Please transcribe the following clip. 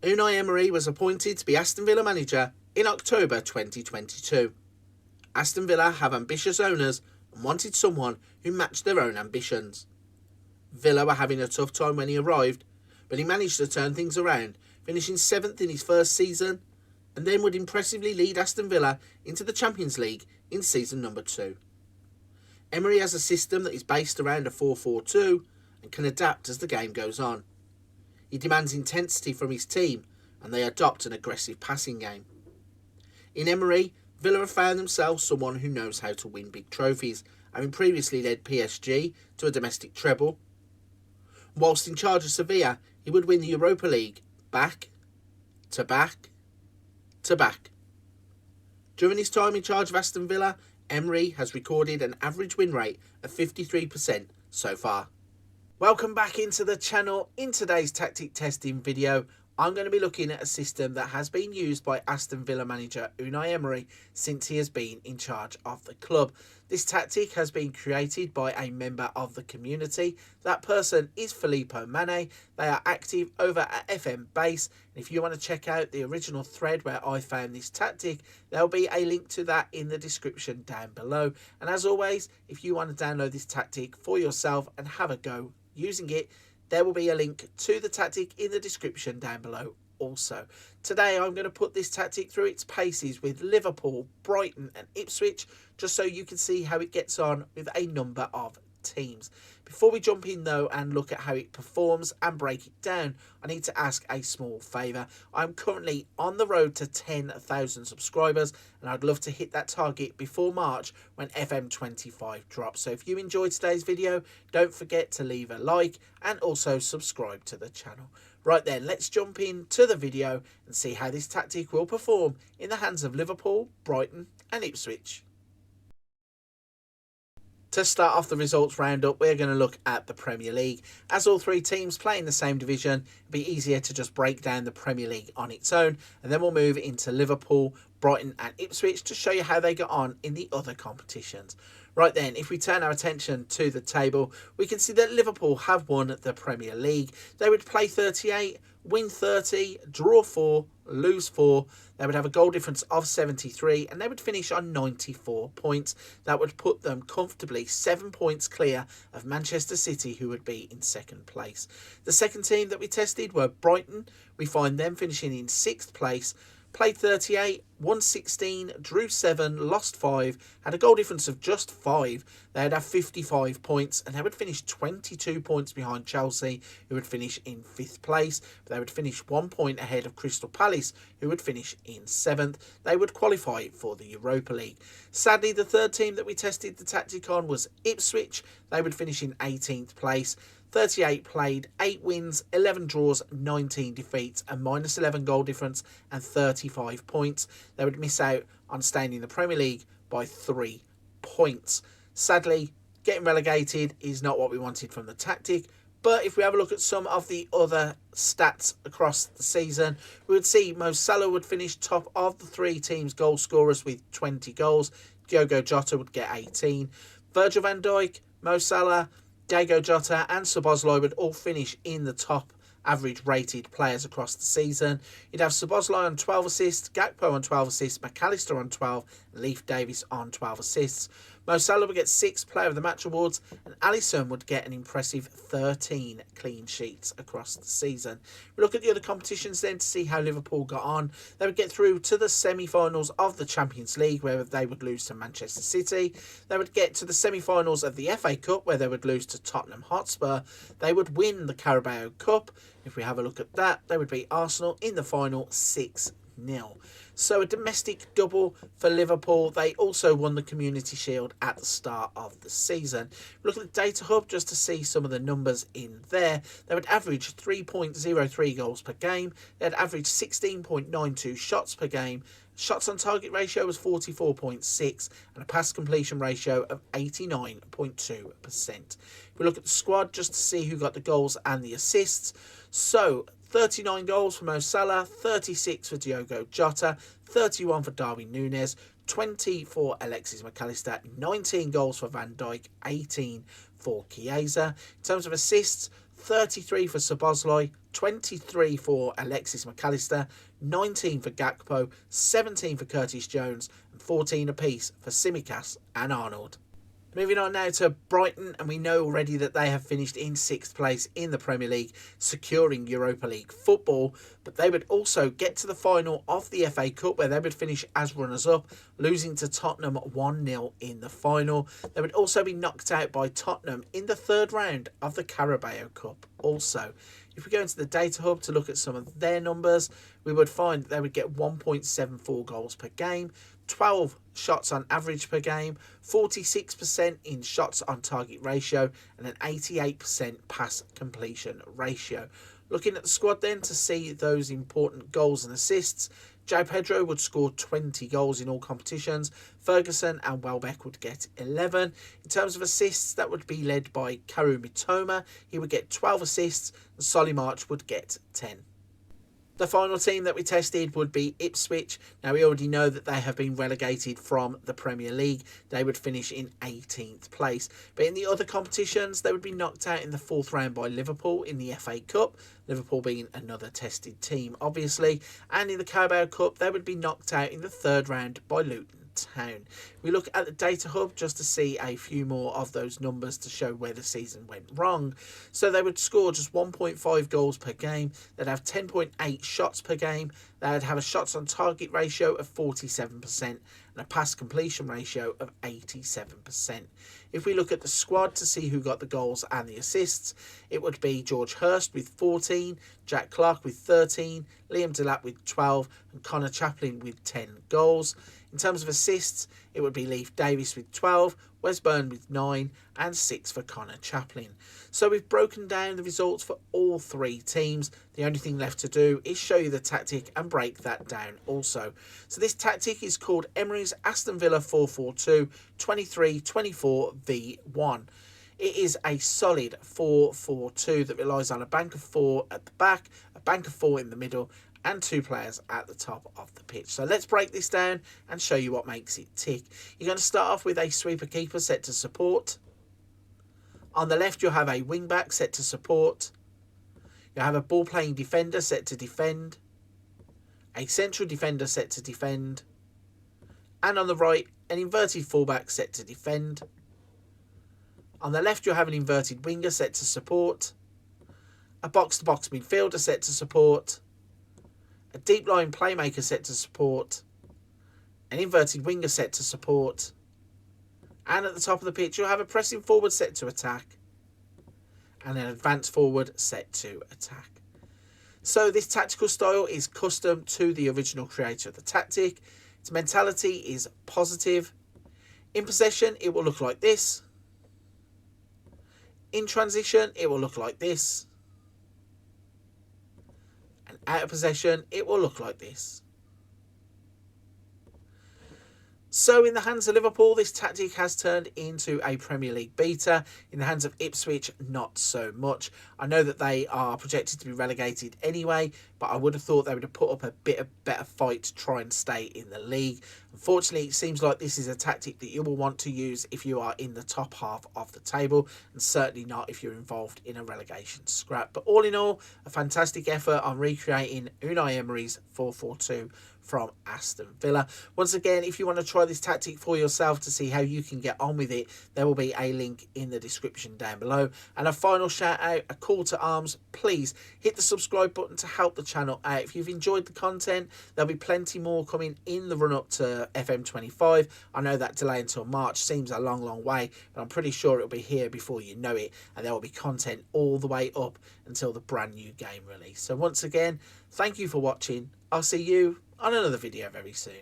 Unai Emery was appointed to be Aston Villa manager in October 2022. Aston Villa have ambitious owners and wanted someone who matched their own ambitions. Villa were having a tough time when he arrived, but he managed to turn things around, finishing 7th in his first season, and then would impressively lead Aston Villa into the Champions League in season number 2. Emery has a system that is based around a 4-4-2 and can adapt as the game goes on. He demands intensity from his team, and they adopt an aggressive passing game. In Emery, Villa have found themselves someone who knows how to win big trophies, having previously led PSG to a domestic treble. Whilst in charge of Sevilla, he would win the Europa League back to back to back. During his time in charge of Aston Villa, Emery has recorded an average win rate of 53% so far. Welcome back into the channel. In today's tactic testing video, I'm going to be looking at a system that has been used by Aston Villa manager Unai Emery since he has been in charge of the club. This tactic has been created by a member of the community. That person is Fillipomessi. They are active over at FM Base. If you want to check out the original thread where I found this tactic, there'll be a link to that in the description down below. And as always, if you want to download this tactic for yourself and have a go using it, there will be a link to the tactic in the description down below also. Today I'm going to put this tactic through its paces with Liverpool, Brighton and Ipswich, just so you can see how it gets on with a number of teams. Before we jump in though and look at how it performs and break it down, I need to ask a small favour. I'm currently on the road to 10,000 subscribers and I'd love to hit that target before March when FM25 drops. So if you enjoyed today's video, don't forget to leave a like and also subscribe to the channel. Right then, let's jump into the video and see how this tactic will perform in the hands of Liverpool, Brighton and Ipswich. To start off the results roundup, we're going to look at the Premier League. As all three teams play in the same division, it'll be easier to just break down the Premier League on its own, and then we'll move into Liverpool, Brighton and Ipswich to show you how they got on in the other competitions. Right then, if we turn our attention to the table, we can see that Liverpool have won the Premier League. They would play 38, win 30, draw 4, lose 4. They would have a goal difference of 73 and they would finish on 94 points. That would put them comfortably 7 points clear of Manchester City, who would be in second place. The second team that we tested were Brighton. We find them finishing in 6th place. Played 38, won 16, drew 7, lost 5, had a goal difference of just 5. They'd have 55 points and they would finish 22 points behind Chelsea, who would finish in 5th place. They would finish 1 point ahead of Crystal Palace, who would finish in 7th. They would qualify for the Europa League. Sadly, the third team that we tested the tactic on was Ipswich. They would finish in 18th place. 38 played, 8 wins, 11 draws, 19 defeats, a minus 11 goal difference and 35 points. They would miss out on staying in the Premier League by 3 points. Sadly, getting relegated is not what we wanted from the tactic. But if we have a look at some of the other stats across the season, we would see Mo Salah would finish top of the three teams' goal scorers with 20 goals. Diogo Jota would get 18. Virgil van Dijk, Mo Salah, Diogo Jota and Szoboszlai would all finish in the top average rated players across the season. You'd have Szoboszlai on 12 assists, Gakpo on 12 assists, McAllister on 12, and Leif Davis on 12 assists. Mo Salah would get 6 Player of the Match awards and Alisson would get an impressive 13 clean sheets across the season. We look at the other competitions then to see how Liverpool got on. They would get through to the semi-finals of the Champions League, where they would lose to Manchester City. They would get to the semi-finals of the FA Cup, where they would lose to Tottenham Hotspur. They would win the Carabao Cup. If we have a look at that, they would beat Arsenal in the final 6-0. So a domestic double for Liverpool. They also won the Community Shield at the start of the season. Look at the Data Hub just to see some of the numbers in there. They would average 3.03 goals per game. They'd average 16.92 shots per game. Shots on target ratio was 44.6 and a pass completion ratio of 89.2%. If we look at the squad just to see who got the goals and the assists. So 39 goals for Mo Salah, 36 for Diogo Jota, 31 for Darwin Núñez, 20 for Alexis McAllister, 19 goals for Van Dijk, 18 for Chiesa. In terms of assists, 33 for Szoboszlai, 23 for Alexis McAllister, 19 for Gakpo, 17 for Curtis Jones, and 14 apiece for Tsimikas and Arnold. Moving on now to Brighton, and we know already that they have finished in 6th place in the Premier League, securing Europa League football, but they would also get to the final of the FA Cup where they would finish as runners-up, losing to Tottenham 1-0 in the final. They would also be knocked out by Tottenham in the 3rd round of the Carabao Cup also. If we go into the data hub to look at some of their numbers, we would find that they would get 1.74 goals per game, 12 shots on average per game, 46% in shots on target ratio, and an 88% pass completion ratio. Looking at the squad then to see those important goals and assists, João Pedro would score 20 goals in all competitions. Ferguson and Welbeck would get 11. In terms of assists, that would be led by Karu Mitoma. He would get 12 assists, and Solly March would get 10. The final team that we tested would be Ipswich. Now, we already know that they have been relegated from the Premier League. They would finish in 18th place. But in the other competitions, they would be knocked out in the 4th round by Liverpool in the FA Cup. Liverpool being another tested team, obviously. And in the Carabao Cup, they would be knocked out in the 3rd round by Luton Town. We look at the data hub just to see a few more of those numbers to show where the season went wrong. So they would score just 1.5 goals per game. They'd have 10.8 shots per game. They'd have a shots on target ratio of 47% and a pass completion ratio of 87%. If we look at the squad to see who got the goals and the assists, it would be George Hurst with 14, Jack Clark with 13, Liam Delap with 12, and Connor Chaplin with 10 goals. In terms of assists, it would be Leif Davis with 12, Wes Byrne with 9, and 6 for Connor Chaplin. So we've broken down the results for all 3 teams. The only thing left to do is show you the tactic and break that down also. So this tactic is called Emery's Aston Villa 4-4-2, 23-24 v1. It is a solid 4-4-2 that relies on a bank of 4 at the back, a bank of 4 in the middle, and 2 players at the top of the pitch. So let's break this down and show you what makes it tick. You're going to start off with a sweeper keeper set to support. On the left, you'll have a wing back set to support. You'll have a ball playing defender set to defend. A central defender set to defend. And on the right, an inverted fullback set to defend. On the left, you'll have an inverted winger set to support. A box-to-box midfielder set to support. A deep line playmaker set to support, an inverted winger set to support, and at the top of the pitch you'll have a pressing forward set to attack, and an advanced forward set to attack. So this tactical style is custom to the original creator of the tactic. Its mentality is positive. In possession, it will look like this. In transition, it will look like this. And out of possession, it will look like this. So in the hands of Liverpool, this tactic has turned into a Premier League beater. In the hands of Ipswich, not so much. I know that they are projected to be relegated anyway, but I would have thought they would have put up a bit of better fight to try and stay in the league. Unfortunately, it seems like this is a tactic that you will want to use if you are in the top half of the table, and certainly not if you're involved in a relegation scrap. But all in all, a fantastic effort on recreating Unai Emery's 4-4-2 from Aston Villa. Once again, if you want to try this tactic for yourself to see how you can get on with it, there will be a link in the description down below. And a final shout out, a call to arms, please hit the subscribe button to help the channel out. If you've enjoyed the content, there'll be plenty more coming in the run up to FM25. I know that delay until March seems a long way, but I'm pretty sure it'll be here before you know it, and there will be content all the way up until the brand new game release. So once again, thank you for watching. I'll see you on another video very soon.